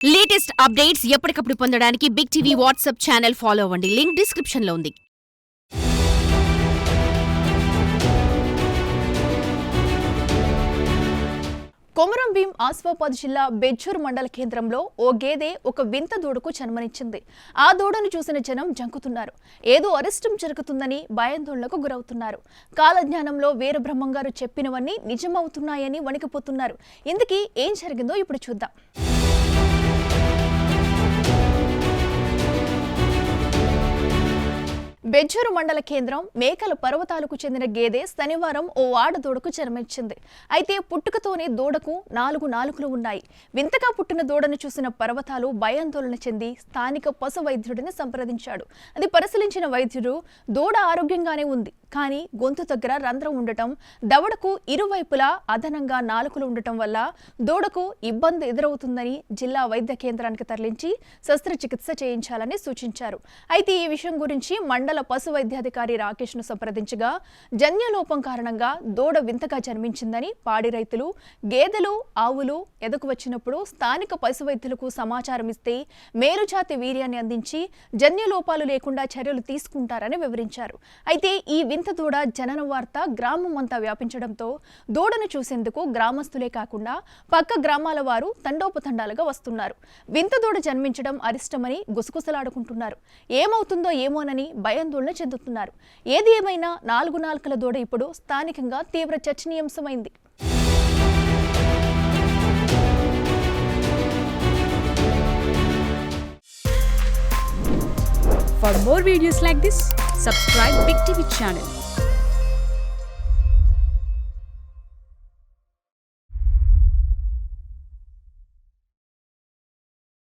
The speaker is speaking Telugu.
లేటెస్ట్ అప్డేట్స్ ఎప్పటికప్పుడు పొందడానికి big TV WhatsApp channel follow అవ్వండి. లింక్ డిస్క్రిప్షన్ లో ఉంది. కొమరం భీం ఆసిఫాబాద్ జిల్లా బెజ్జూర్ మండల కేంద్రంలో ఓ గేదె ఒక వింత దూడకు జన్మనిచ్చింది. ఆ దూడను చూసిన జనం జంకుతున్నారు. ఏదో అరిష్టం జరుగుతుందని భయాందోళనకు గురవుతున్నారు. కాలజ్ఞానంలో వీరబ్రహ్మం గారు చెప్పినవన్నీ నిజమవుతున్నాయని వణికిపోతున్నారు. ఇందుకీ ఏం జరిగిందో ఇప్పుడు చూద్దాం. బెజ్జూరు మండల కేంద్రం మేకల పర్వతాలకు చెందిన గేదె శనివారం ఓ ఆడదూడకు జన్మించింది. అయితే పుట్టుకతోనే దూడకు 4 నాలుకలు ఉన్నాయి. వింతగా పుట్టిన దూడను చూసిన పర్వతాలు భయాందోళన చెంది స్థానిక పశు వైద్యుడిని సంప్రదించాడు. అది పరిశీలించిన వైద్యుడు దూడ ఆరోగ్యంగానే ఉంది, కానీ గొంతు దగ్గర రంధ్రం ఉండటం, దవడకు ఇరువైపులా అదనంగా నాలుకలు ఉండటం వల్ల దూడకు ఇబ్బంది ఎదురవుతుందని జిల్లా వైద్య కేంద్రానికి తరలించి శస్త్రచికిత్స చేయించాలని సూచించారు. అయితే ఈ విషయం గురించి మండల పశు వైద్యాధికారి రాకేష్ ను సంప్రదించగా జన్యలోపం కారణంగా దూడ వింతగా జన్మించిందని, పాడి రైతులు గేదెలు ఆవులు ఎదకు వచ్చినప్పుడు స్థానిక పశు వైద్యులకు సమాచారం ఇస్తే మేలుజాతి వీర్యాన్ని అందించి జన్యలోపాలు లేకుండా చర్యలు తీసుకుంటారని వివరించారు. అయితే ఈ వింత దూడ జనన వార్త గ్రామం అంతా వ్యాపించడంతో దూడను చూసేందుకు గ్రామస్తులే కాకుండా పక్క గ్రామాల వారు తండోపతండాలుగా వస్తున్నారు. వింత దూడ జన్మించడం అరిష్టమని గుసగుసలాడుకుంటున్నారు. ఏమవుతుందో ఏమోనని భయాందోళన చెందుతున్నారు. ఏది ఏమైనా 4 నాలుకల దూడ ఇప్పుడు స్థానికంగా తీవ్ర చర్చనీయాంశమైంది. For more videos like this, subscribe Big TV channel.